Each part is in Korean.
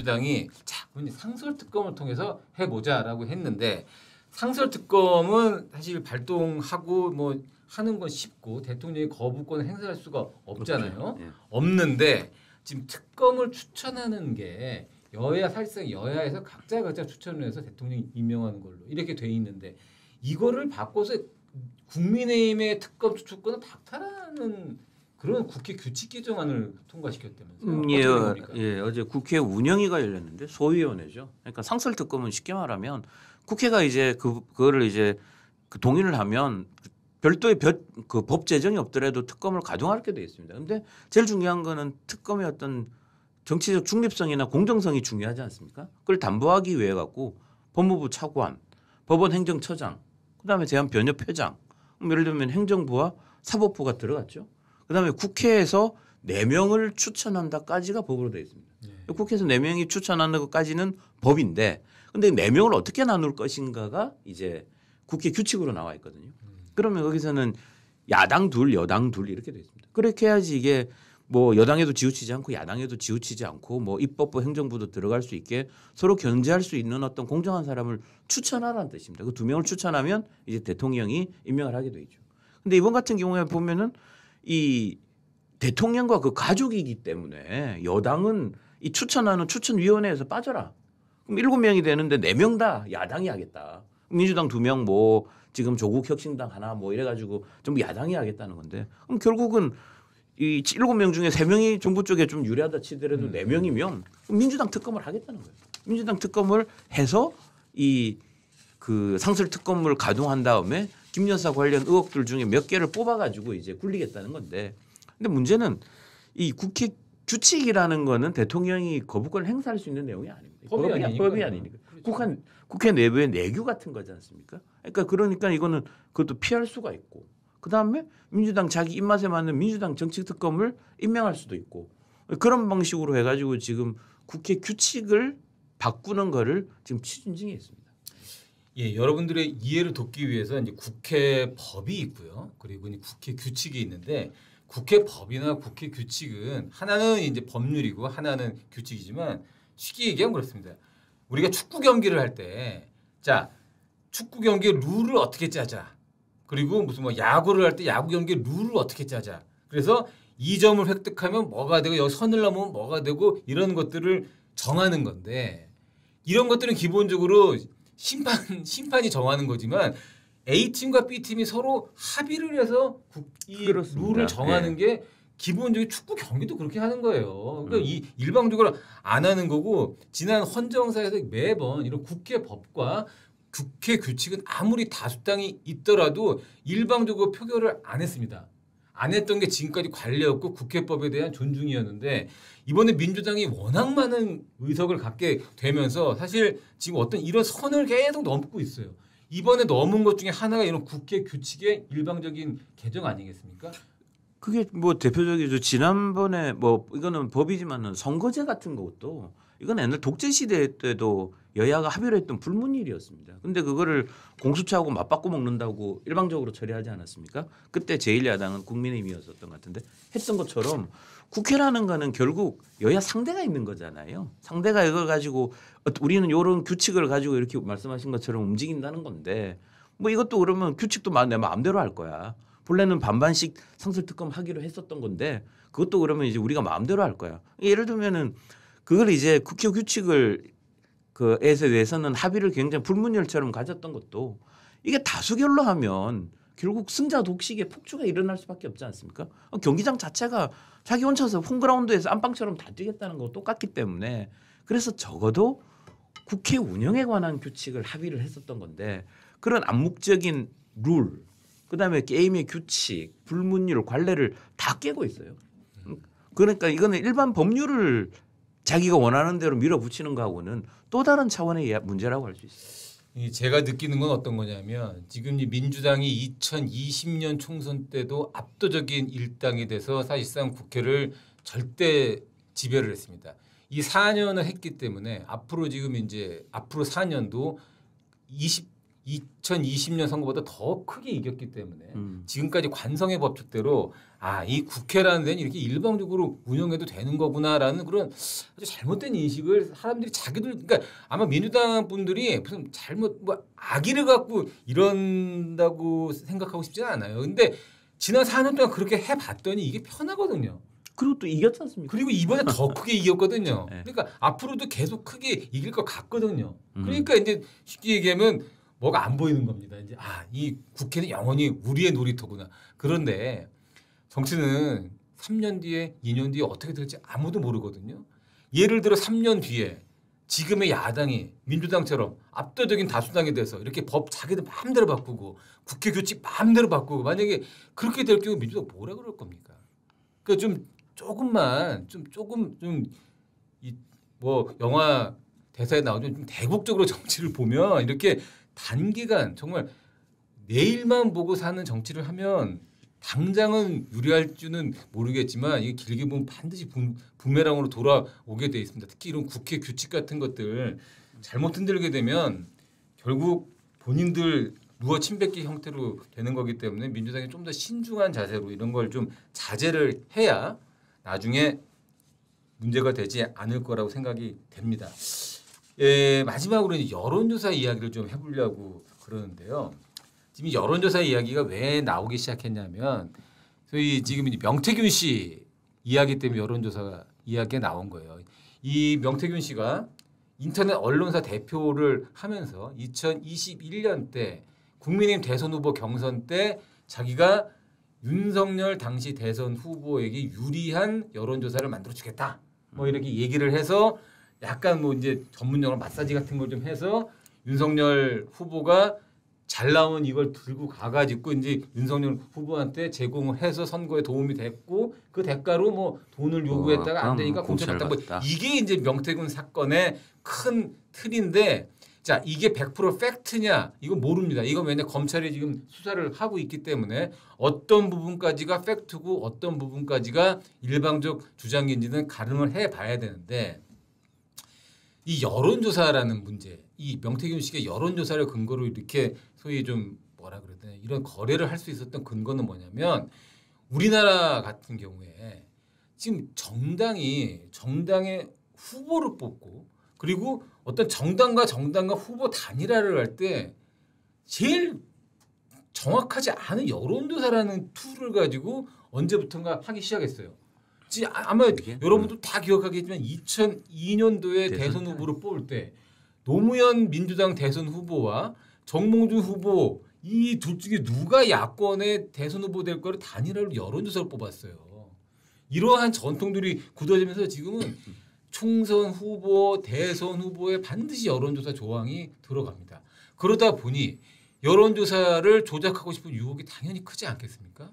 민주당이 자, 상설 특검을 통해서 해보자라고 했는데 상설 특검은 사실 발동하고 뭐 하는 건 쉽고 대통령이 거부권을 행사할 수가 없잖아요. 네. 없는데 지금 특검을 추천하는 게 사실상 여야에서 각자 추천을 해서 대통령이 임명하는 걸로 이렇게 돼 있는데 이거를 바꿔서 국민의힘의 특검 추천권을 박탈하는 그런 국회 규칙 개정안을 통과시켰다면서요? 예, 어제 국회 운영위가 열렸는데 소위원회죠. 그러니까 상설 특검은 쉽게 말하면 국회가 이제 그거를 이제 그 동의를 하면 별도의 그 법 제정이 없더라도 특검을 가동하게 돼 있습니다. 근데 제일 중요한 거는 특검의 어떤 정치적 중립성이나 공정성이 중요하지 않습니까? 그걸 담보하기 위해 갖고 법무부 차관, 법원 행정처장, 그다음에 대한변협회장, 예를 들면 행정부와 사법부가 들어갔죠. 그다음에 국회에서 4명을 추천한다까지가 법으로 되어 있습니다. 네. 국회에서 4명이 추천하는 것까지는 법인데, 근데 4명을 어떻게 나눌 것인가가 이제 국회 규칙으로 나와 있거든요. 그러면 거기서는 야당 둘, 여당 둘 이렇게 되어 있습니다. 그렇게 해야지 이게 뭐 여당에도 지우치지 않고 야당에도 지우치지 않고 뭐 입법부 행정부도 들어갈 수 있게 서로 견제할 수 있는 어떤 공정한 사람을 추천하라는 뜻입니다. 그 2명을 추천하면 이제 대통령이 임명을 하게 돼 있죠. 근데 이번 같은 경우에 보면은 이 대통령과 그 가족이기 때문에 여당은 이 추천하는 추천위원회에서 빠져라. 그럼 7명이 되는데 4명 다 야당이 하겠다. 민주당 2명 뭐 지금 조국혁신당 하나 뭐 이래가지고 전부 야당이 하겠다는 건데 그럼 결국은 이 7명 중에 3명이 정부 쪽에 좀 유리하다 치더라도 4명이면 민주당 특검을 하겠다는 거예요. 민주당 특검을 해서 이 그 상설 특검을 가동한 다음에 김 여사 관련 의혹들 중에 몇 개를 뽑아가지고 이제 굴리겠다는 건데, 근데 문제는 이 국회 규칙이라는 거는 대통령이 거부권을 행사할 수 있는 내용이 아닙니다. 법이 아니니까. 그렇죠. 국회 내부의 내규 같은 거지 않습니까? 그러니까 이거는 그것도 피할 수가 있고, 그 다음에 민주당 자기 입맛에 맞는 민주당 정치 특검을 임명할 수도 있고, 그런 방식으로 해가지고 지금 국회 규칙을 바꾸는 거를 지금 추진 중에 있습니다. 예, 여러분들의 이해를 돕기 위해서 이제 국회 법이 있고요. 그리고 이제 국회 규칙이 있는데 국회 법이나 국회 규칙은 하나는 이제 법률이고 하나는 규칙이지만 쉽게 얘기하면 그렇습니다. 우리가 축구 경기를 할 때 자, 축구 경기 룰을 어떻게 짜자. 그리고 무슨 뭐 야구를 할 때 야구 경기 룰을 어떻게 짜자. 그래서 이 점을 획득하면 뭐가 되고 여기 선을 넘으면 뭐가 되고 이런 것들을 정하는 건데 이런 것들은 기본적으로 심판이 정하는 거지만 A팀과 B팀이 서로 합의를 해서 이 룰을 정하는 게 기본적인 축구 경기도 그렇게 하는 거예요. 그러니까 이 일방적으로 안 하는 거고 지난 헌정사에서 매번 이런 국회 법과 국회 규칙은 아무리 다수당이 있더라도 일방적으로 표결을 안 했습니다. 안 했던 게 지금까지 관례였고 국회법에 대한 존중이었는데 이번에 민주당이 워낙 많은 의석을 갖게 되면서 사실 지금 어떤 이런 선을 계속 넘고 있어요. 이번에 넘은 것 중에 하나가 이런 국회 규칙의 일방적인 개정 아니겠습니까? 그게 뭐 대표적이죠. 지난번에 뭐 이거는 법이지만은 선거제 같은 것도 이건 옛날 독재 시대 때도 여야가 합의를 했던 불문율이었습니다. 근데 그거를 공수처하고 맞바꿔 먹는다고 일방적으로 처리하지 않았습니까? 그때 제1야당은 국민의힘이었었던 것 같은데 했던 것처럼 국회라는 거는 결국 여야 상대가 있는 거잖아요. 상대가 이걸 가지고 우리는 이런 규칙을 가지고 이렇게 말씀하신 것처럼 움직인다는 건데 뭐 이것도 그러면 규칙도 내 마음대로 할 거야. 본래는 반반씩 상설특검 하기로 했었던 건데 그것도 그러면 이제 우리가 마음대로 할 거야. 예를 들면은 그걸 이제 국회 규칙을 그에서 대해서는 합의를 굉장히 불문율처럼 가졌던 것도 이게 다수결로 하면 결국 승자 독식의 폭주가 일어날 수밖에 없지 않습니까? 경기장 자체가 자기 혼자서 홈그라운드에서 안방처럼 다 뛰겠다는 거 똑같기 때문에 그래서 적어도 국회 운영에 관한 규칙을 합의를 했었던 건데 그런 암묵적인 룰 그다음에 게임의 규칙, 불문율, 관례를 다 깨고 있어요. 그러니까 이거는 일반 법률을 자기가 원하는 대로 밀어붙이는 거하고는 또 다른 차원의 문제라고 할 수 있어요. 제가 느끼는 건 어떤 거냐면 지금 이 민주당이 2020년 총선 때도 압도적인 일당이 돼서 사실상 국회를 절대 지배를 했습니다. 이 4년을 했기 때문에 앞으로 지금 이제 앞으로 4년도 2020년 선거보다 더 크게 이겼기 때문에 지금까지 관성의 법칙대로 이 국회라는 데는 이렇게 일방적으로 운영해도 되는 거구나라는 그런 아주 잘못된 인식을 사람들이 자기들 그러니까 아마 민주당 분들이 무슨 잘못 뭐 악의를 갖고 이런다고 생각하고 싶지는 않아요. 근데 지난 4년 동안 그렇게 해봤더니 이게 편하거든요. 그리고 또 이겼지 않습니까? 그리고 이번에 더 크게 이겼거든요. 네. 그러니까 앞으로도 계속 크게 이길 것 같거든요. 그러니까 이제 쉽게 얘기하면 뭐가 안 보이는 겁니다. 이제 이 국회는 영원히 우리의 놀이터구나. 그런데 정치는 3년 뒤에 2년 뒤에 어떻게 될지 아무도 모르거든요. 예를 들어 3년 뒤에 지금의 야당이 민주당처럼 압도적인 다수당이 돼서 이렇게 법 자기들 마음대로 바꾸고 국회 규칙 마음대로 바꾸고 만약에 그렇게 될 경우 민주당 뭐라 그럴 겁니까? 그러니까 조금 이 뭐 영화 대사에 나오죠. 좀 대국적으로 정치를 보면 이렇게 단기간 정말 내일만 보고 사는 정치를 하면 당장은 유리할 줄은 모르겠지만 이게 길게 보면 반드시 부메랑으로 돌아오게 돼 있습니다. 특히 이런 국회 규칙 같은 것들 잘못 흔들게 되면 결국 본인들 누워 침뱉기 형태로 되는 거기 때문에 민주당이 좀 더 신중한 자세로 이런 걸 좀 자제를 해야 나중에 문제가 되지 않을 거라고 생각이 됩니다. 마지막으로 이제 여론조사 이야기를 좀 해보려고 그러는데요. 지금 여론조사 이야기가 왜 나오기 시작했냐면 저희 지금 이제 명태균 씨 이야기 때문에 여론조사 이야기가 나온 거예요. 이 명태균 씨가 인터넷 언론사 대표를 하면서 2021년 때 국민의힘 대선 후보 경선 때 자기가 윤석열 당시 대선 후보에게 유리한 여론조사를 만들어 주겠다. 뭐 이렇게 얘기를 해서 약간 뭐 이제 전문용어로 마사지 같은 걸 좀 해서 윤석열 후보가 잘 나온 이걸 들고 가가지고 이제 윤석열 후보한테 제공을 해서 선거에 도움이 됐고 그 대가로 뭐 돈을 요구했다가 안 되니까 공천받다. 뭐 이게 이제 명태균 사건의 큰 틀인데 자 이게 100% 팩트냐 이건 모릅니다. 이건 왜냐 검찰이 지금 수사를 하고 있기 때문에 어떤 부분까지가 팩트고 어떤 부분까지가 일방적 주장인지는 가름을 해봐야 되는데 이 여론조사라는 문제, 이 명태균 씨가 여론조사를 근거로 이렇게 소위 좀 뭐라 그래야 되나 이런 거래를 할 수 있었던 근거는 뭐냐면 우리나라 같은 경우에 지금 정당의 후보를 뽑고 그리고 어떤 정당과 후보 단일화를 할 때 제일 정확하지 않은 여론조사라는 툴을 가지고 언제부턴가 하기 시작했어요. 아마 여러분도 다 기억하겠지만 2002년도에 대선 후보를 뽑을 때 노무현 민주당 대선 후보와 정몽준 후보 이 둘 중에 누가 야권의 대선 후보 될 거를 단일화로 여론조사를 뽑았어요. 이러한 전통들이 굳어지면서 지금은 총선 후보, 대선 후보에 반드시 여론조사 조항이 들어갑니다. 그러다 보니 여론조사를 조작하고 싶은 유혹이 당연히 크지 않겠습니까?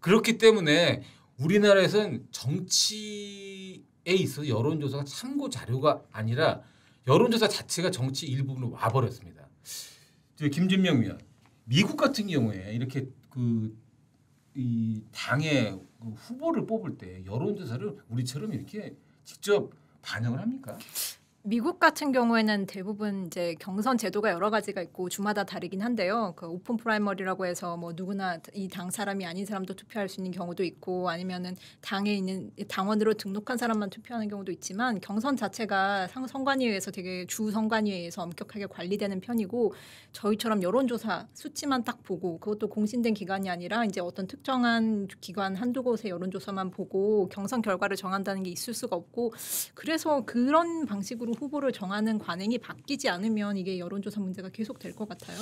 그렇기 때문에 우리나라에서는 정치에 있어서 여론조사가 참고 자료가 아니라 여론조사 자체가 정치 일부분으로 와버렸습니다. 김진명 위원, 미국 같은 경우에 이렇게 이 당의 후보를 뽑을 때 여론조사를 우리처럼 이렇게 직접 반영을 합니까? 미국 같은 경우에는 대부분 이제 경선 제도가 여러 가지가 있고 주마다 다르긴 한데요. 그 오픈 프라이머리라고 해서 뭐 누구나 이 당 사람이 아닌 사람도 투표할 수 있는 경우도 있고 아니면은 당에 있는 당원으로 등록한 사람만 투표하는 경우도 있지만 경선 자체가 선관위에서 되게 주 선관위에서 엄격하게 관리되는 편이고 저희처럼 여론조사 수치만 딱 보고 그것도 공신된 기관이 아니라 이제 어떤 특정한 기관 한두 곳의 여론조사만 보고 경선 결과를 정한다는 게 있을 수가 없고 그래서 그런 방식으로 후보를 정하는 관행이 바뀌지 않으면 이게 여론조사 문제가 계속 될 것 같아요.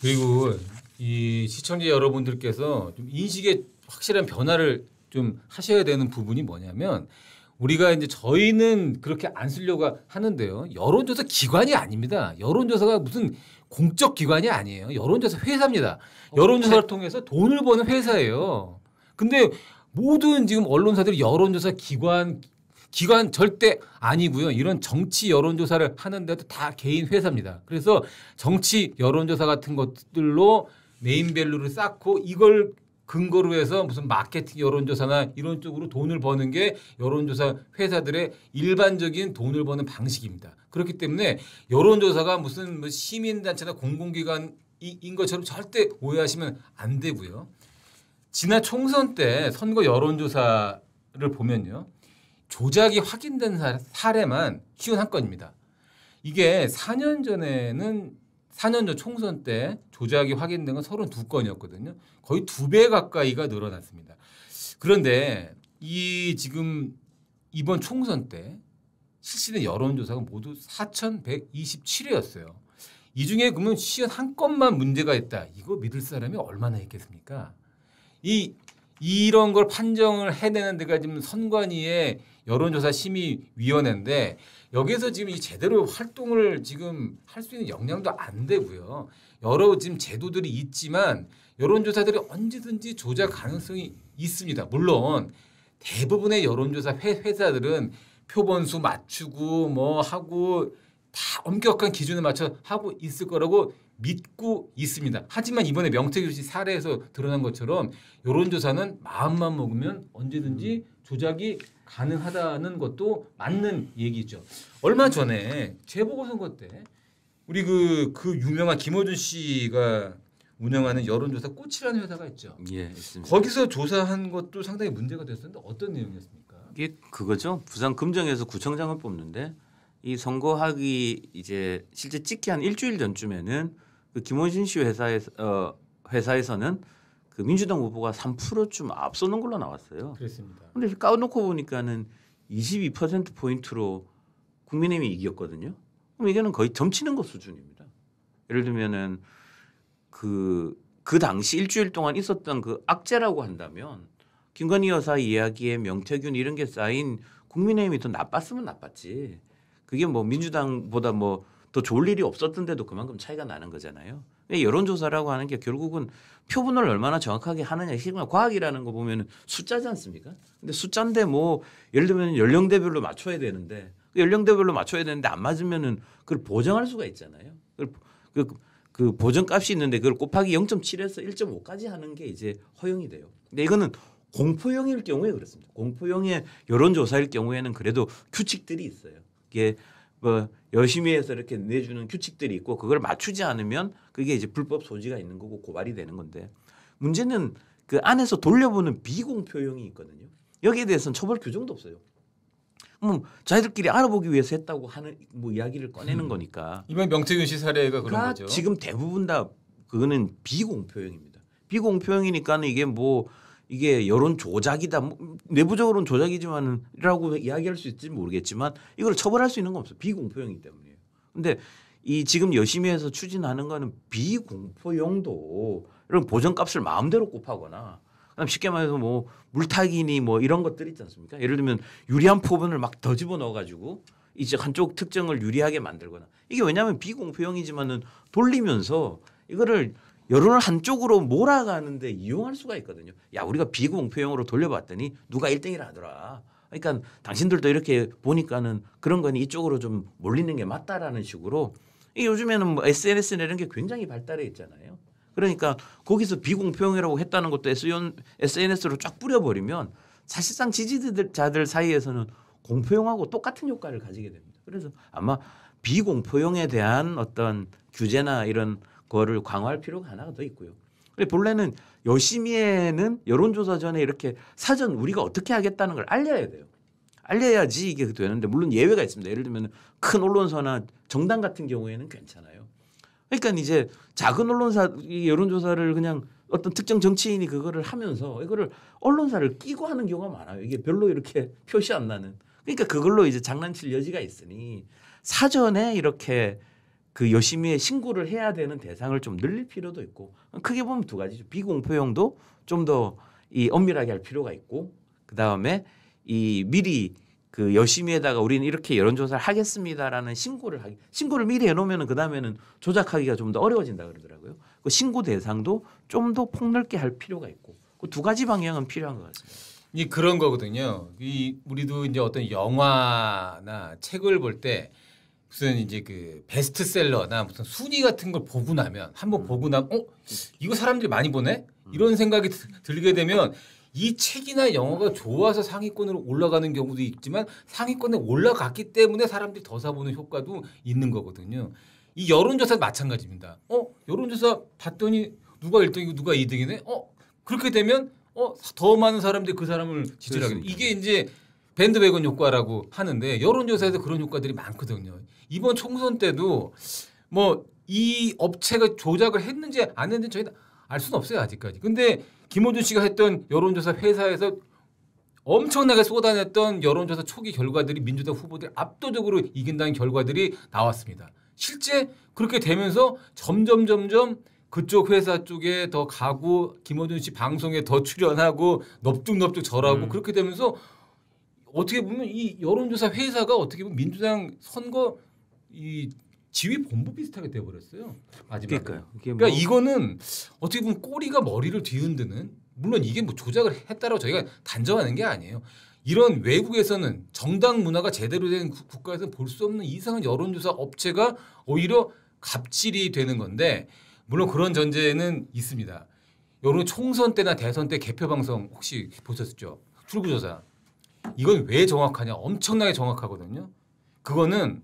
그리고 이 시청자 여러분들께서 좀 인식에 확실한 변화를 좀 하셔야 되는 부분이 뭐냐면 우리가 이제 저희는 그렇게 안 쓰려고 하는데요. 여론조사 기관이 아닙니다. 여론조사가 무슨 공적 기관이 아니에요. 여론조사 회사입니다. 여론조사를 통해서 돈을 버는 회사예요. 근데 모든 지금 언론사들이 여론조사 기관 절대 아니고요. 이런 정치 여론조사를 하는데도 다 개인 회사입니다. 그래서 정치 여론조사 같은 것들로 네임밸류를 쌓고 이걸 근거로 해서 무슨 마케팅 여론조사나 이런 쪽으로 돈을 버는 게 여론조사 회사들의 일반적인 돈을 버는 방식입니다. 그렇기 때문에 여론조사가 무슨 뭐 시민단체나 공공기관인 것처럼 절대 오해하시면 안 되고요. 지난 총선 때 선거 여론조사를 보면요. 조작이 확인된 사례만 51건입니다. 이게 4년 전 총선 때 조작이 확인된 건 32건이었거든요. 거의 2배 가까이가 늘어났습니다. 그런데 지금 이번 총선 때 실시된 여론조사가 모두 4,127회였어요. 이 중에 그러면 51건만 문제가 있다. 이거 믿을 사람이 얼마나 있겠습니까? 이런 걸 판정을 해내는 데가 지금 선관위의 여론조사 심의위원회인데 여기서 지금 이 제대로 활동을 지금 할 수 있는 역량도 안 되고요. 여러 지금 제도들이 있지만 여론조사들이 언제든지 조작 가능성이 있습니다. 물론 대부분의 여론조사 회사들은 표본수 맞추고 뭐 하고 다 엄격한 기준에 맞춰 하고 있을 거라고 믿고 있습니다. 하지만 이번에 명태균 씨 사례에서 드러난 것처럼 여론조사는 마음만 먹으면 언제든지 조작이 가능하다는 것도 맞는 얘기죠. 얼마 전에 재보궐선거 때 우리 그 유명한 김어준 씨가 운영하는 여론조사 꽃이라는 회사가 있죠. 예, 있습니다. 거기서 조사한 것도 상당히 문제가 됐었는데 어떤 내용이었습니까? 이게 그거죠. 부산 금정에서 구청장을 뽑는데 이 선거하기 이제 실제 찍기 한 일주일 전쯤에는 그 김원신 씨 회사에서는 그 민주당 후보가 3%좀 앞서는 걸로 나왔어요. 그렇습니다. 근데 까놓고 보니까는 22% 포인트로 국민의힘이 이겼거든요. 그럼 이게는 거의 점치는 것 수준입니다. 예를 들면은 그 당시 일주일 동안 있었던 그 악재라고 한다면 김건희 여사 이야기에 명태균 이런 게 쌓인 국민의힘이 더 나빴으면 나빴지. 그게 뭐 민주당보다 뭐 더 좋을 일이 없었던데도 그만큼 차이가 나는 거잖아요. 여론조사라고 하는 게 결국은 표본을 얼마나 정확하게 하느냐. 과학이라는 거 보면 숫자지 않습니까? 근데 숫자인데 뭐 예를 들면 연령대별로 맞춰야 되는데 연령대별로 맞춰야 되는데 안 맞으면은 그걸 보정할 수가 있잖아요. 그 보정값이 있는데 그걸 곱하기 0.7에서 1.5까지 하는 게 이제 허용이 돼요. 근데 이거는 공포용일 경우에 그렇습니다. 공포용의 여론조사일 경우에는 그래도 규칙들이 있어요. 이게 뭐 열심히 해서 이렇게 내주는 규칙들이 있고 그걸 맞추지 않으면 그게 이제 불법 소지가 있는 거고 고발이 되는 건데 문제는 그 안에서 돌려보는 비공표용이 있거든요. 여기에 대해서는 처벌 규정도 없어요. 자기들끼리 알아보기 위해서 했다고 하는 뭐 이야기를 꺼내는 거니까. 이번 명태균 씨 사례가 그런 거죠. 지금 대부분 다 그거는 비공표용입니다. 비공표용이니까는 이게 여론 조작이다. 내부적으로는 조작이지만이라고 이야기할 수 있을지 모르겠지만 이걸 처벌할 수 있는 건 없어요. 비공포용이기 때문이에요. 근데 이 지금 열심히 해서 추진하는 거는 비공포용도 이런 보정값을 마음대로 곱하거나 그다음 쉽게 말해서 뭐 물타기니 뭐 이런 것들 있지 않습니까? 예를 들면 유리한 포분을 막 더 집어넣어 가지고 이제 한쪽 특정을 유리하게 만들거나 이게 왜냐하면 비공포용이지만은 돌리면서 이거를 여론을 한쪽으로 몰아가는데 이용할 수가 있거든요. 야, 우리가 비공표용으로 돌려봤더니 누가 1등이라 하더라. 그러니까 당신들도 이렇게 보니까는 그런 거니 이쪽으로 좀 몰리는 게 맞다라는 식으로 요즘에는 뭐 SNS나 이런 게 굉장히 발달해 있잖아요. 그러니까 거기서 비공표용이라고 했다는 것도 SNS로 쫙 뿌려버리면 사실상 지지자들 사이에서는 공표용하고 똑같은 효과를 가지게 됩니다. 그래서 아마 비공표용에 대한 어떤 규제나 이런 거를 강화할 필요가 하나가 더 있고요. 본래는 여심위에는 여론조사 전에 이렇게 사전 우리가 어떻게 하겠다는 걸 알려야 돼요. 알려야지 이게 되는데 물론 예외가 있습니다. 예를 들면 큰 언론사나 정당 같은 경우에는 괜찮아요. 그러니까 이제 작은 언론사 여론조사를 그냥 어떤 특정 정치인이 그거를 하면서 이거를 언론사를 끼고 하는 경우가 많아요. 이게 별로 이렇게 표시 안 나는. 그러니까 그걸로 이제 장난칠 여지가 있으니 사전에 이렇게 그 여심위에 신고를 해야 되는 대상을 좀 늘릴 필요도 있고 크게 보면 두 가지죠. 비공표용도 좀 더 이 엄밀하게 할 필요가 있고 그 다음에 이 미리 그 여심위에다가 우리는 이렇게 여론조사를 하겠습니다라는 신고를 미리 해놓으면은 그 다음에는 조작하기가 좀 더 어려워진다 그러더라고요. 그 신고 대상도 좀 더 폭넓게 할 필요가 있고 그 두 가지 방향은 필요한 것 같습니다. 그런 거거든요. 우리도 이제 어떤 영화나 책을 볼 때 무슨 이제 그 베스트셀러나 무슨 순위 같은 걸 보고 나면 한번 보고 나면 이거 사람들이 많이 보네? 이런 생각이 들게 되면 이 책이나 영화가 좋아서 상위권으로 올라가는 경우도 있지만 상위권에 올라갔기 때문에 사람들이 더 사보는 효과도 있는 거거든요. 이 여론조사 마찬가지입니다. 여론조사 봤더니 누가 1등이고 누가 2등이네. 그렇게 되면 더 많은 사람들이 그 사람을 지지를 하게 돼. 이게 이제 밴드웨건 효과라고 하는데 여론조사에서 그런 효과들이 많거든요. 이번 총선 때도 뭐 이 업체가 조작을 했는지 안 했는지 저희는 알 수는 없어요 아직까지. 근데 김호준 씨가 했던 여론조사 회사에서 엄청나게 쏟아냈던 여론조사 초기 결과들이 민주당 후보들이 압도적으로 이긴다는 결과들이 나왔습니다. 실제 그렇게 되면서 점점 그쪽 회사 쪽에 더 가고 김호준 씨 방송에 더 출연하고 넙죽넙죽 절하고 그렇게 되면서 어떻게 보면 이 여론조사 회사가 어떻게 보면 민주당 선거 이 지휘 본부 비슷하게 돼버렸어요. 마지막에. 그러니까 이거는 어떻게 보면 꼬리가 머리를 뒤흔드는 물론 이게 뭐 조작을 했다라고 저희가 단정하는 게 아니에요. 이런 외국에서는 정당 문화가 제대로 된 국가에서는 볼 수 없는 이상한 여론조사 업체가 오히려 갑질이 되는 건데 물론 그런 전제는 있습니다. 여론 총선 때나 대선 때 개표 방송 혹시 보셨죠? 출구조사. 이건 왜 정확하냐? 엄청나게 정확하거든요. 그거는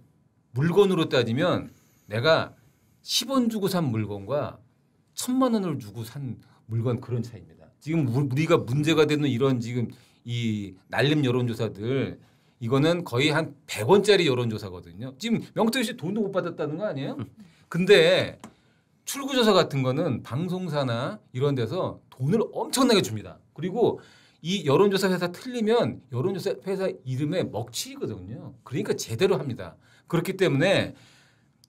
물건으로 따지면 내가 10원 주고 산 물건과 1,000만 원을 주고 산 물건 그런 차이입니다. 지금 우리가 문제가 되는 이런 지금 이 날림 여론조사들 이거는 거의 한 100원짜리 여론조사거든요. 지금 명태균 씨 돈도 못 받았다는 거 아니에요? 근데 출구조사 같은 거는 방송사나 이런 데서 돈을 엄청나게 줍니다. 그리고 이 여론조사 회사 틀리면 여론조사 회사 이름에 먹칠이거든요. 그러니까 제대로 합니다. 그렇기 때문에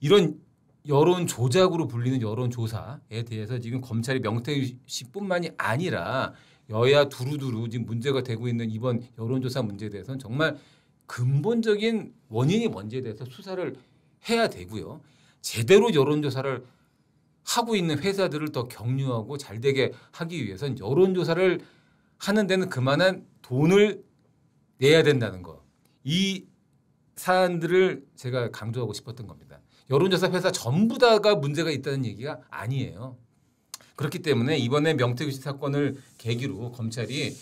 이런 여론 조작으로 불리는 여론조사에 대해서 지금 검찰이 명태균 씨뿐만이 아니라 여야 두루두루 지금 문제가 되고 있는 이번 여론조사 문제에 대해서는 정말 근본적인 원인이 뭔지에 대해서 수사를 해야 되고요. 제대로 여론조사를 하고 있는 회사들을 더 격려하고 잘 되게 하기 위해서는 여론조사를 하는 데는 그만한 돈을 내야 된다는 거. 이 사안들을 제가 강조하고 싶었던 겁니다. 여론조사 회사 전부 다가 문제가 있다는 얘기가 아니에요. 그렇기 때문에 이번에 명태균 씨 사건을 계기로 검찰이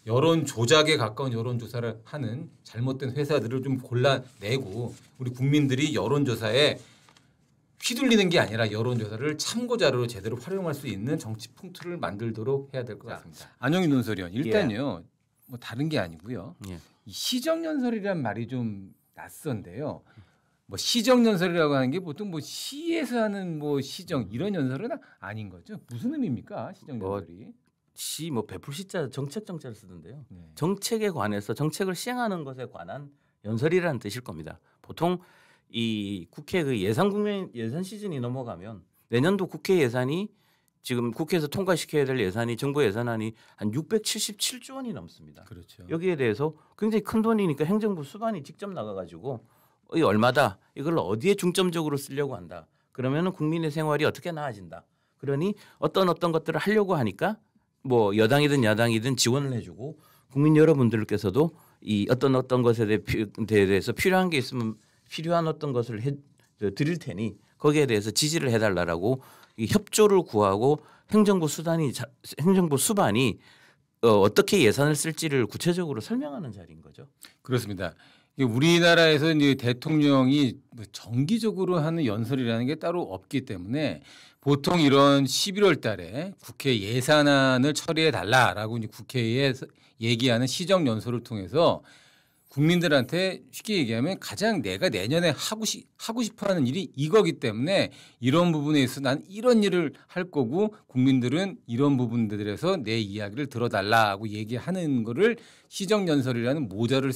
여론 조작에 가까운 여론조사를 하는 잘못된 회사들을 좀 골라내고 우리 국민들이 여론조사에 휘둘리는 게 아니라 여론조사를 참고자료로 제대로 활용할 수 있는 정치 풍토를 만들도록 해야 될 것 같습니다. 안영희 논설위원 일단요. 뭐 다른 게 아니고요. 이 시정연설이란 말이 좀 낯선데요. 뭐 시정연설이라고 하는 게 보통 뭐 시에서 하는 뭐 시정 이런 연설은 아닌 거죠. 무슨 의미입니까? 시정연설이. 시 뭐 베풀 시자 정책을 쓰던데요. 정책에 관해서 정책을 시행하는 것에 관한 연설이라는 뜻일 겁니다. 보통 이 국회 그 예산 시즌이 넘어가면 내년도 국회 예산이 지금 국회에서 통과시켜야 될 예산이 정부 예산안이 한 677조 원이 넘습니다. 그렇죠. 여기에 대해서 굉장히 큰 돈이니까 행정부 수반이 직접 나가가지고 이 얼마다 이걸 어디에 중점적으로 쓰려고 한다. 그러면은 국민의 생활이 어떻게 나아진다. 그러니 어떤 것들을 하려고 하니까 뭐 여당이든 야당이든 지원을 해주고 국민 여러분들께서도 이 어떤 것에 대해서 필요한 게 있으면 필요한 어떤 것을 드릴 테니 거기에 대해서 지지를 해달라라고 이 협조를 구하고 행정부 수반이 어떻게 예산을 쓸지를 구체적으로 설명하는 자리인 거죠. 그렇습니다. 우리나라에서 이제 대통령이 정기적으로 하는 연설이라는 게 따로 없기 때문에 보통 이런 11월 달에 국회 예산안을 처리해 달라라고 이제 국회에 얘기하는 시정 연설을 통해서 국민들한테 쉽게 얘기하면 가장 내가 내년에 하고 싶어하는 일이 이거기 때문에 이런 부분에 있어서 난 이런 일을 할 거고 국민들은 이런 부분들에서 내 이야기를 들어달라고 얘기하는 거를 시정연설이라는 모자를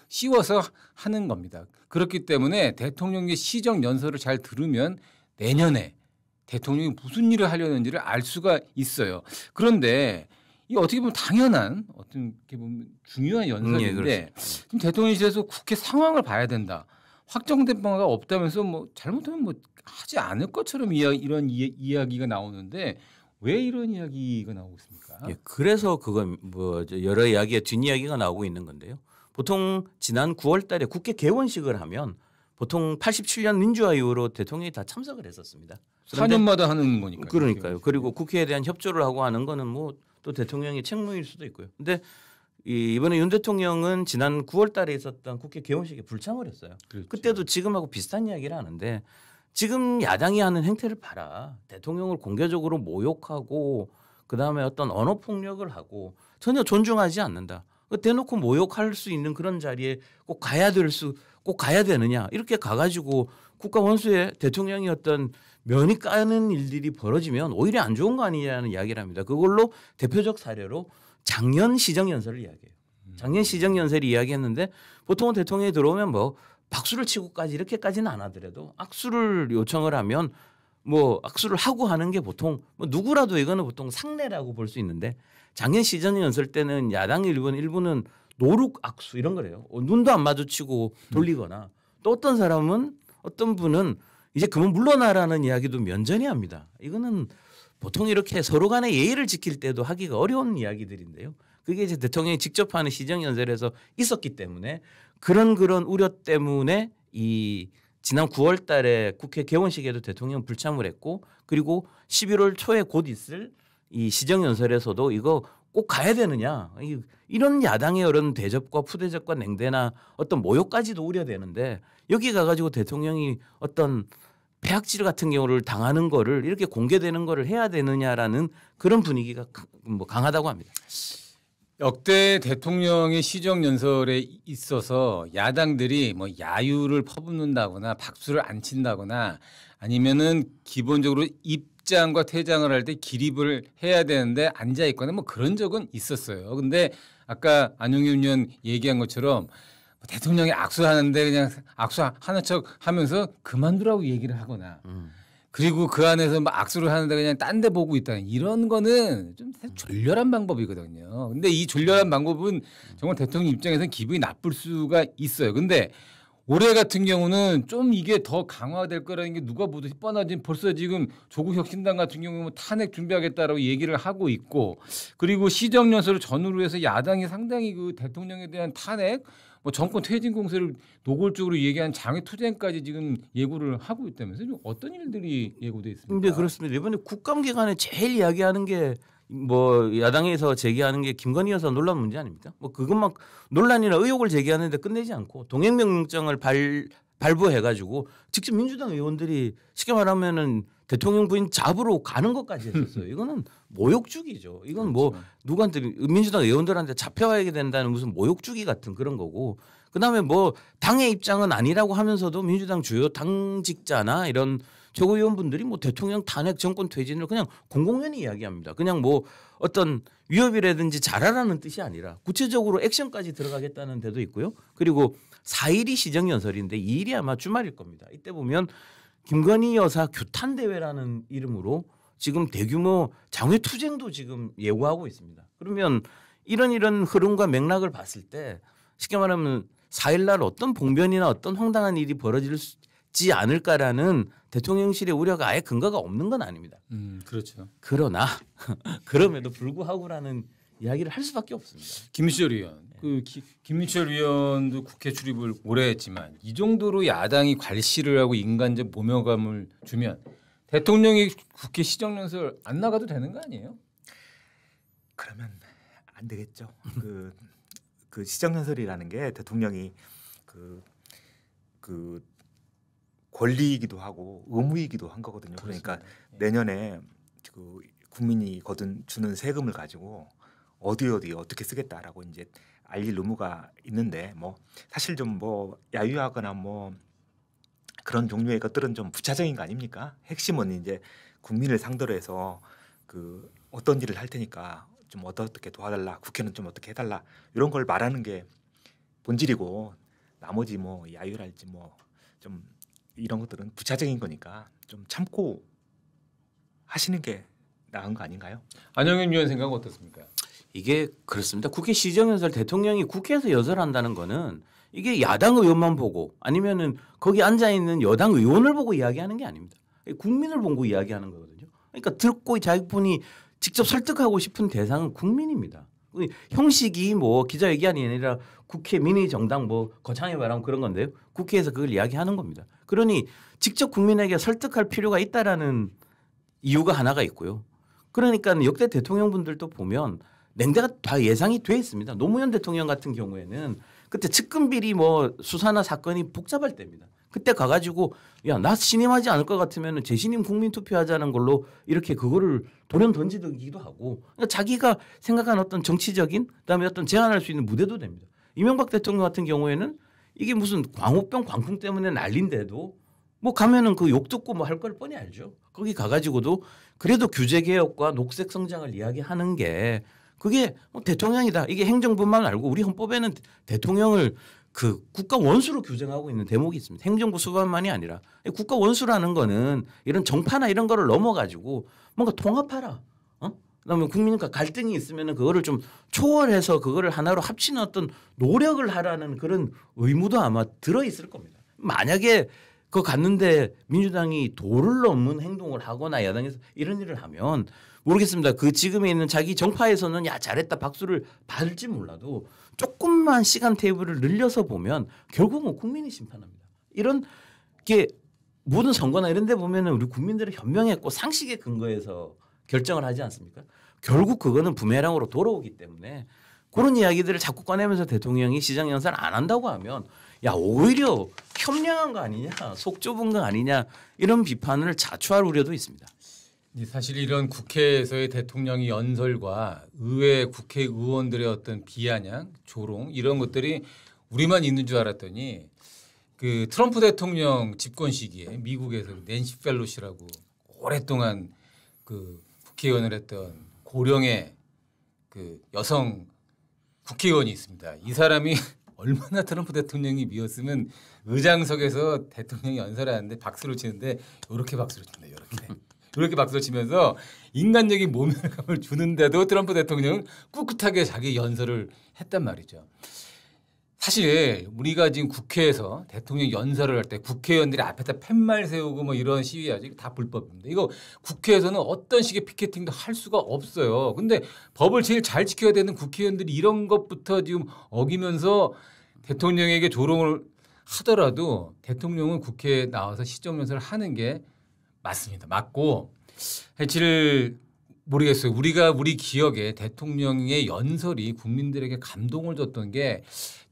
씌워서 하는 겁니다. 그렇기 때문에 대통령의 시정연설을 잘 들으면 내년에 대통령이 무슨 일을 하려는지를 알 수가 있어요. 그런데 이 어떻게 보면 당연한 어떻게 보면 중요한 연설인데 지금 대통령실에서 국회 상황을 봐야 된다. 확정된 바가 없다면서 뭐 잘못하면 뭐 하지 않을 것처럼 이런 이야기가 나오는데 왜 이런 이야기가 나오고 있습니까? 예, 그래서 그건 뭐 여러 이야기의 뒷이야기가 나오고 있는 건데요. 보통 지난 9월 달에 국회 개원식을 하면 보통 87년 민주화 이후로 대통령이 다 참석을 했었습니다. 4년마다 하는 거니까. 그러니까요. 그리고 국회에 대한 협조를 하고 하는 거는 뭐 또 대통령의 책무일 수도 있고요. 근데 이번에 윤 대통령은 지난 9월 달에 있었던 국회 개원식에 불참을 했어요. 그렇죠. 그때도 지금하고 비슷한 이야기를 하는데 지금 야당이 하는 행태를 봐라. 대통령을 공개적으로 모욕하고 그다음에 어떤 언어 폭력을 하고 전혀 존중하지 않는다. 대놓고 모욕할 수 있는 그런 자리에 꼭 가야 되느냐 이렇게 가가지고 국가 원수의 대통령이 어떤 면이 까는 일들이 벌어지면 오히려 안 좋은 거 아니냐는 이야기를 합니다. 그걸로 대표적 사례로 작년 시정연설을 이야기해요. 작년 시정연설을 이야기했는데 보통은 대통령이 들어오면 뭐 박수를 치고까지 이렇게까지는 안 하더라도 악수를 요청을 하면 뭐 악수를 하고 하는 게 보통 뭐 누구라도 이거는 보통 상례라고 볼 수 있는데 작년 시정연설 때는 야당 일부는 노룩 악수 이런 거래요. 눈도 안 마주치고 돌리거나 또 어떤 분은 이제 그만 물러나라는 이야기도 면전히 합니다. 이거는 보통 이렇게 서로 간의 예의를 지킬 때도 하기가 어려운 이야기들인데요. 그게 이제 대통령이 직접 하는 시정연설에서 있었기 때문에 그런 우려 때문에 이 지난 9월 달에 국회 개원식에도 대통령 불참을 했고 그리고 11월 초에 곧 있을 이 시정연설에서도 이거 꼭 가야 되느냐 이런 야당의 이런 대접과 푸대접과 냉대나 어떤 모욕까지도 우려되는데 여기 가가지고 대통령이 어떤 폐악질 같은 경우를 당하는 거를 이렇게 공개되는 거를 해야 되느냐라는 그런 분위기가 뭐 강하다고 합니다. 역대 대통령의 시정연설에 있어서 야당들이 뭐 야유를 퍼붓는다거나 박수를 안 친다거나 아니면은 기본적으로 입장과 퇴장을 할 때 기립을 해야 되는데 앉아 있거나 뭐 그런 적은 있었어요. 근데 아까 안용윤 의원 얘기한 것처럼 대통령이 악수하는데 그냥 악수하는 척 하면서 그만두라고 얘기를 하거나 그리고 그 안에서 막 악수를 하는데 그냥 딴 데 보고 있다 이런 거는 좀 졸렬한 방법이거든요. 근데 이 졸렬한 방법은 정말 대통령 입장에서는 기분이 나쁠 수가 있어요. 근데 올해 같은 경우는 좀 이게 더 강화될 거라는 게 누가 보듯이 뻔하지 벌써 지금 조국 혁신당 같은 경우는 탄핵 준비하겠다라고 얘기를 하고 있고 그리고 시정연설을 전후로 해서 야당이 상당히 그 대통령에 대한 탄핵 뭐 정권 퇴진 공세를 노골적으로 얘기한 장외투쟁까지 지금 예고를 하고 있다면서요. 지금 어떤 일들이 예고돼 있습니까? 네, 그렇습니다. 이번에 국감기간에 제일 이야기하는 게 뭐 야당에서 제기하는 게 김건희 여사 논란 문제 아닙니까? 뭐 그것만 논란이나 의혹을 제기하는데 끝내지 않고 동행명령장을 발부해가지고 직접 민주당 의원들이 쉽게 말하면은 대통령 부인 잡으러 가는 것까지 했었어요. 이거는 모욕주기죠. 이건 뭐 그렇죠. 누구한테 민주당 의원들한테 잡혀가야 된다는 무슨 모욕주기 같은 그런 거고. 그다음에 뭐 당의 입장은 아니라고 하면서도 민주당 주요 당직자나 이런 최고위원분들이 뭐 대통령 탄핵 정권 퇴진을 그냥 공공연히 이야기합니다. 그냥 뭐 어떤 위협이라든지 잘하라는 뜻이 아니라 구체적으로 액션까지 들어가겠다는 데도 있고요. 그리고 4일이 시정연설인데 2일이 아마 주말일 겁니다. 이때 보면 김건희 여사 규탄 대회라는 이름으로 지금 대규모 장외투쟁도 지금 예고하고 있습니다. 그러면 이런 흐름과 맥락을 봤을 때 쉽게 말하면 4일날 어떤 봉변이나 어떤 황당한 일이 벌어지지 않을까라는 대통령실의 우려가 아예 근거가 없는 건 아닙니다. 그렇죠. 그러나 그럼에도 불구하고라는 이야기를 할 수밖에 없습니다. 김시열 의원, 김민철 의원도 국회 출입을 오래 했지만 이 정도로 야당이 괄시를 하고 인간적 모멸감을 주면 대통령이 국회 시정연설 안 나가도 되는 거 아니에요? 그러면 안 되겠죠. 그 시정연설이라는 게 대통령이 그 권리이기도 하고 의무이기도 한 거거든요. 그러니까 내년에 그 국민이 주는 세금을 가지고 어디 어떻게 쓰겠다라고 이제 알릴 의무가 있는데 뭐 사실 좀 뭐 야유하거나 뭐 그런 종류의 것들은 좀 부차적인 거 아닙니까? 핵심은 이제 국민을 상대로 해서 그 어떤 일을 할 테니까 좀 어떻게 도와달라, 국회는 좀 어떻게 해달라 이런 걸 말하는 게 본질이고 나머지 뭐 야유랄지 뭐 좀 이런 것들은 부차적인 거니까 좀 참고 하시는 게 나은 거 아닌가요? 안영현 의원 생각은 어떻습니까? 이게 그렇습니다. 국회 시정연설 대통령이 국회에서 연설한다는 거는 이게 야당 의원만 보고 아니면은 거기 앉아 있는 여당 의원을 보고 이야기하는 게 아닙니다. 국민을 보고 이야기하는 거거든요. 그러니까 듣고 자기분이 직접 설득하고 싶은 대상은 국민입니다. 형식이 뭐 기자회견이 아니라 국회 미니 정당 뭐 거창하게 말하면 그런 건데요. 국회에서 그걸 이야기하는 겁니다. 그러니 직접 국민에게 설득할 필요가 있다라는 이유가 하나가 있고요. 그러니까 역대 대통령분들도 보면 냉대가 다 예상이 돼 있습니다. 노무현 대통령 같은 경우에는 그때 측근 비리 뭐 수사나 사건이 복잡할 때입니다. 그때 가가지고 야 나 신임하지 않을 것 같으면 재신임 국민투표하자는 걸로 이렇게 그거를 돌연 던지기도 하고 그러니까 자기가 생각한 어떤 정치적인 그다음에 어떤 제안할 수 있는 무대도 됩니다. 이명박 대통령 같은 경우에는 이게 무슨 광우병 광풍 때문에 난린데도 뭐 가면은 그 욕 듣고 뭐 할 걸 뻔히 알죠. 거기 가가지고도 그래도 규제 개혁과 녹색 성장을 이야기하는 게 그게 뭐 대통령이다. 이게 행정부만 알고 우리 헌법에는 대통령을 그 국가 원수로 규정하고 있는 대목이 있습니다. 행정부 수반만이 아니라 국가 원수라는 거는 이런 정파나 이런 거를 넘어가지고 뭔가 통합하라. 그다음에 국민과 갈등이 있으면은 그거를 좀 초월해서 그거를 하나로 합치는 어떤 노력을 하라는 그런 의무도 아마 들어 있을 겁니다. 만약에 그거 갔는데 민주당이 도를 넘는 행동을 하거나 야당에서 이런 일을 하면 모르겠습니다. 그 지금에 있는 자기 정파에서는 야 잘했다 박수를 받을지 몰라도 조금만 시간 테이블을 늘려서 보면 결국은 국민이 심판합니다. 이런 게 모든 선거나 이런 데 보면은 우리 국민들은 현명했고 상식에 근거해서 결정을 하지 않습니까? 결국 그거는 부메랑으로 돌아오기 때문에 그런 이야기들을 자꾸 꺼내면서 대통령이 시장 연설 안 한다고 하면 야 오히려 협량한 거 아니냐 속 좁은 거 아니냐 이런 비판을 자초할 우려도 있습니다. 사실 이런 국회에서의 대통령의 연설과 의회 국회의원들의 어떤 비아냥, 조롱 이런 것들이 우리만 있는 줄 알았더니 그 트럼프 대통령 집권 시기에 미국에서 낸시 펠로시라고 오랫동안 그 국회의원을 했던 고령의 그 여성 국회의원이 있습니다. 이 사람이 얼마나 트럼프 대통령이 미웠으면 의장석에서 대통령이 연설하는데 박수를 치는데 이렇게 박수를 칩니다. 이렇게 박수를 치면서 인간적인 모멸감을 주는데도 트럼프 대통령은 꿋꿋하게 자기 연설을 했단 말이죠. 사실 우리가 지금 국회에서 대통령 연설을 할 때 국회의원들이 앞에다 팻말 세우고 뭐 이런 시위하지 이거 다 불법입니다. 이거 국회에서는 어떤 식의 피켓팅도 할 수가 없어요. 근데 법을 제일 잘 지켜야 되는 국회의원들이 이런 것부터 지금 어기면서 대통령에게 조롱을 하더라도 대통령은 국회에 나와서 시정연설을 하는 게 맞습니다. 맞고 사실 모르겠어요. 우리가 우리 기억에 대통령의 연설이 국민들에게 감동을 줬던 게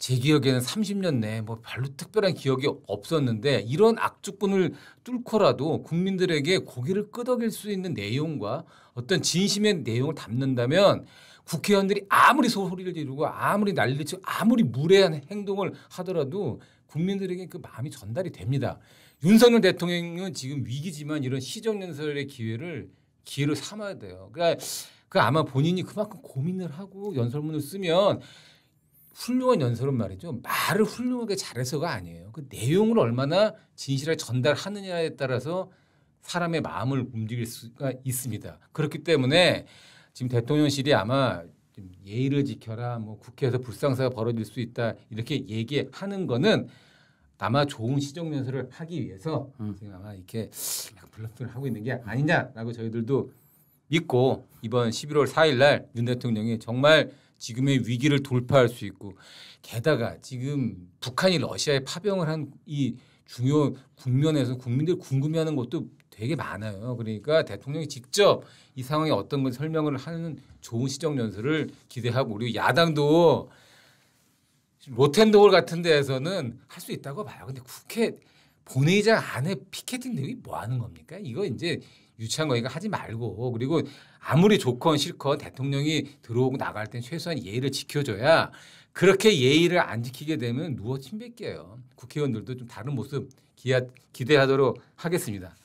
제 기억에는 30년 내에 뭐 별로 특별한 기억이 없었는데 이런 악조건을 뚫고라도 국민들에게 고개를 끄덕일 수 있는 내용과 어떤 진심의 내용을 담는다면 국회의원들이 아무리 소리를 지르고 아무리 난리를 치고 아무리 무례한 행동을 하더라도 국민들에게 그 마음이 전달이 됩니다. 윤석열 대통령은 지금 위기지만 이런 시정연설의 기회를 삼아야 돼요. 그러니까 그 아마 본인이 그만큼 고민을 하고 연설문을 쓰면 훌륭한 연설은 말이죠. 말을 훌륭하게 잘해서가 아니에요. 그 내용을 얼마나 진실하게 전달하느냐에 따라서 사람의 마음을 움직일 수가 있습니다. 그렇기 때문에 지금 대통령실이 아마 좀 예의를 지켜라, 뭐 국회에서 불상사가 벌어질 수 있다 이렇게 얘기하는 거는 아마 좋은 시정연설을 하기 위해서 지금 아마 이렇게 블러프를 하고 있는 게 아니냐라고 저희들도 믿고 이번 11월 4일 날 윤 대통령이 정말 지금의 위기를 돌파할 수 있고 게다가 지금 북한이 러시아에 파병을 한 이 중요 국면에서 국민들이 궁금해하는 것도 되게 많아요. 그러니까 대통령이 직접 이 상황에 어떤 걸 설명을 하는 좋은 시정연설을 기대하고 우리 야당도 로텐도홀 같은 데에서는 할 수 있다고 봐요. 근데 국회 본회의장 안에 피켓팅 대회 뭐 하는 겁니까? 이거 이제 유치한 거니까 하지 말고 그리고 아무리 좋건 싫건 대통령이 들어오고 나갈 땐 최소한 예의를 지켜줘야 그렇게 예의를 안 지키게 되면 누워 침뱉게요. 국회의원들도 좀 다른 모습 기대하도록 하겠습니다.